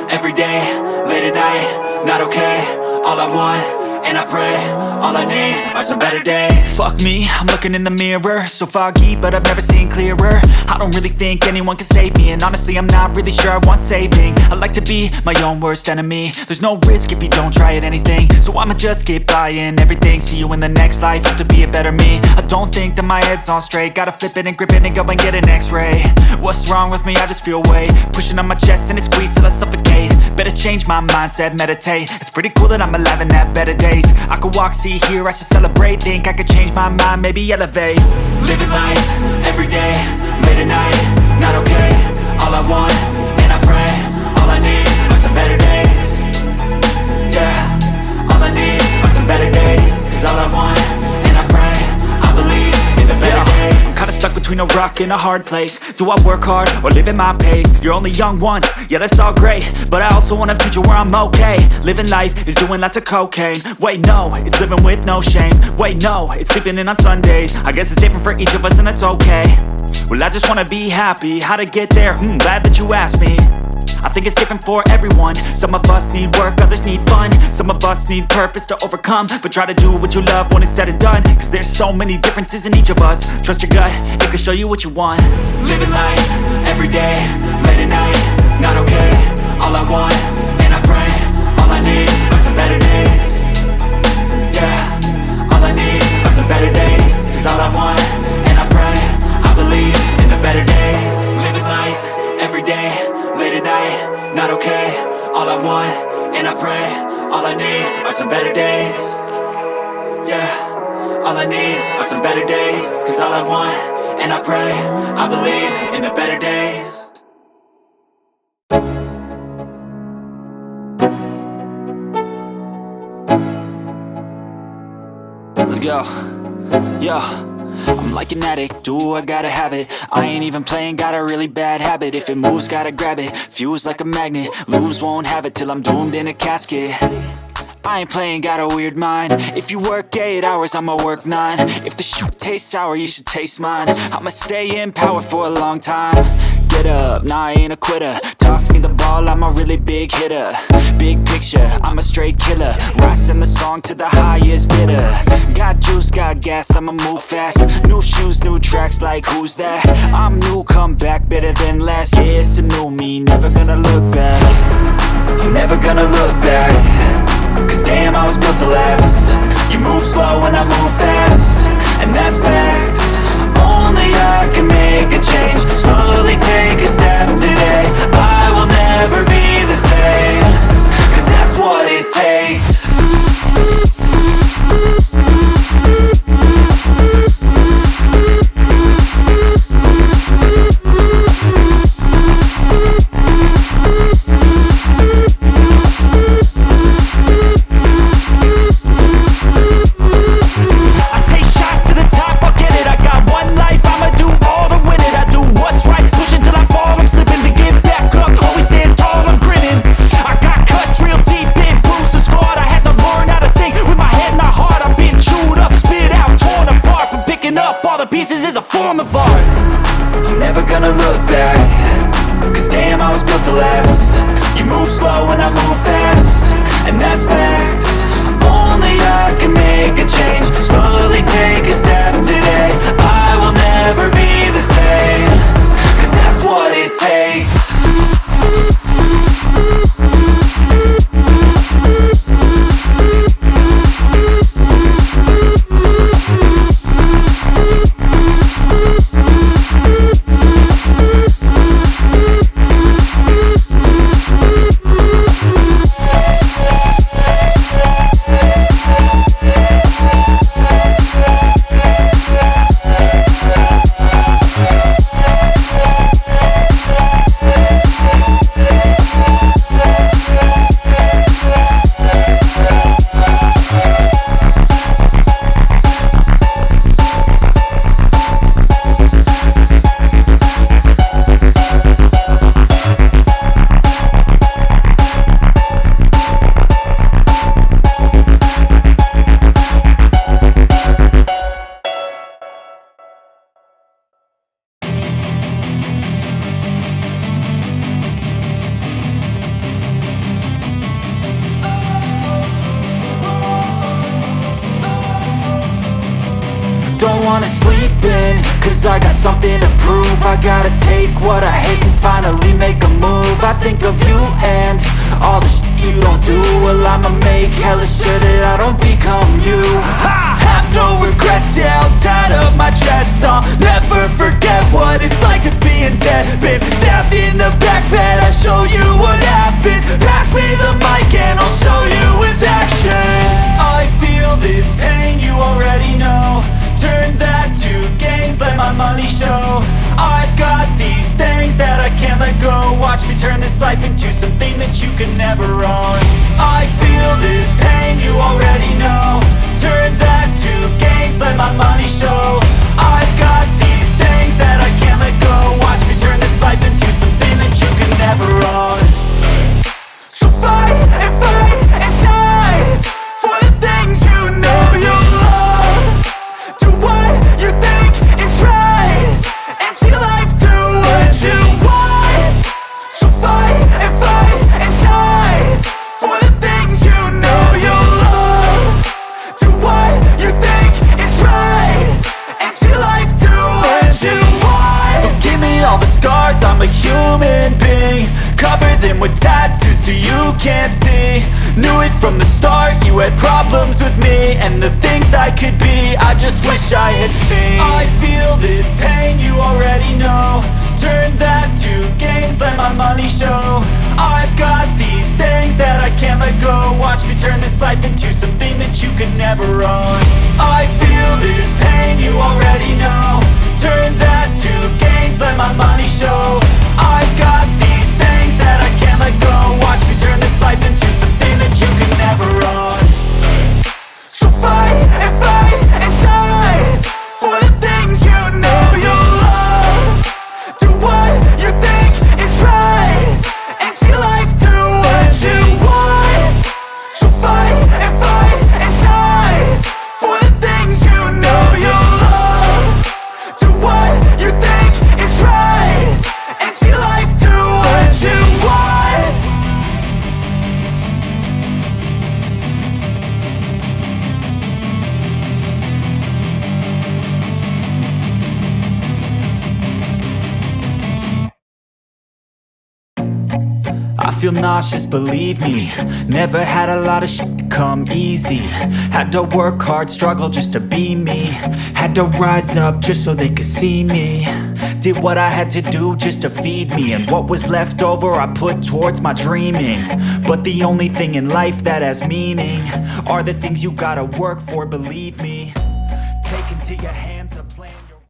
every day, late at night, not okay. All I want, and I pray, all I need are some better days. Fuck me, I'm looking in the mirror, so foggy, but I've never seen clearer. I don't really think anyone can save me, and honestly I'm not really sure I want saving. I like to be my own worst enemy. There's no risk if you don't try at anything, so I'ma just keep buying everything. See you in the next life, have to be a better me. I don't think that my head's on straight, gotta flip it and grip it and go and get an x-ray. What's wrong with me? I just feel weight pushing on my chest and it squeezes till I suffocate. Better change my mindset, meditate. It's pretty cool that I'm alive and have better days. I could walk, see, hear, I should celebrate. Think I could change my mind, maybe elevate. Living life, every day, late at night, not okay. All I want, and I pray, all I need are some better days. Yeah, all I need are some better days. Cause all I want, and I pray, I believe in the better days. I'm kinda stuck between a rock and a hard place. Do I work hard or live at my pace? You're only young once, yeah that's all great, but I also want a future where I'm okay. Living life is doing lots of cocaine. Wait no, it's living with no shame. Wait no, it's sleeping in on Sundays. I guess it's different for each of us and that's okay. Well I just wanna be happy, how to get there? Glad that you asked me. I think it's different for everyone. Some of us need work, others need fun. Some of us need purpose to overcome. But try to do what you love when it's said and done. Cause there's so many differences in each of us. Trust your gut, it can show you what you want. Living life, every day, late at night, not okay. All I want, and I pray, all I need are some better days. Yeah, all I need are some better days. Cause all I want, and I pray, I believe in the better days. Living life, every day, late at night, not okay. All I want, and I pray, all I need are some better days. Yeah, all I need are some better days. Cause all I want, and I pray, I believe in the better days. Let's go, yo. I'm like an addict, do I gotta have it. I ain't even playing, got a really bad habit. If it moves, gotta grab it, fuse like a magnet. Lose, won't have it till I'm doomed in a casket. I ain't playing, got a weird mind. If you work 8 hours, I'ma work 9. If the shit tastes sour, you should taste mine. I'ma stay in power for a long time. Get up, nah I ain't a quitter. Toss me the ball, I'm a really big hitter. Big picture, I'm a straight killer. Rising the song to the highest bidder. Got juice, got gas, I'ma move fast. New shoes, new tracks, like who's that? I'm new, come back, better than last. Yeah, it's a new me, never gonna look back. I'm never gonna look back. Cause damn, I was built to last. You move slow and I move fast, and that's facts. Only I can make a change. Slowly take a step today. I will never be the same. Cause that's what it takes. Pieces is a form of art. I'm never gonna look back. Cause damn, I was built to last. You move slow and I move fast, and that's facts. Only I can make a change. Slowly take a step today. I will never be the same. Cause that's what it takes. wanna sleep in, cause I got something to prove. I gotta take what I hate and finally make a move. I think of you and all the shit you don't do. Well, I'ma make hella sure that I don't become you. I have no regrets, yeah, I'll tie up my chest. I'll never forget what it's like to be in debt. Been stabbed in the back bed, I'll show you what happens. Pass me the mic and I'll show you with action. I feel this pain, you already know. Turn that to gains, let my money show. I've got these things that I can't let go. Watch me turn this life into something that you can never own. I feel this pain, you already know. Turn that to gains, let my money show. I've got these things that I can't let go. Watch me turn this life into something that you can never own. So fight and die for the things you know you love. Do what you think is right and see life do what you want. So fight and die for the things you know you love. Do what you think is right and see life do what you want. So give me all the scars, I'm a human being. Cover them with tattoos so you can't see. Knew it from the start, you had problems with me and the things I could be, I just wish I had seen. I feel this pain, you already know. Turn that to gains, let my money show. I've got these things that I can't let go. Watch me turn this life into something that you could never own. I feel this pain, you already know. Turn that to gains, let my money show. I've got these things that I can't let go. Watch me turn this life into something that you can never own. So fight and die for the things you know you love. Do what you think is right and see life do what you want. So fight and die for the things you know you love. Do what you think is right and see life do what you want. I feel nauseous, believe me. Never had a lot of shit come easy. Had to work hard, struggle just to be me. Had to rise up just so they could see me. Did what I had to do just to feed me, and what was left over I put towards my dreaming. But the only thing in life that has meaning are the things you gotta work for, believe me. Take into your hands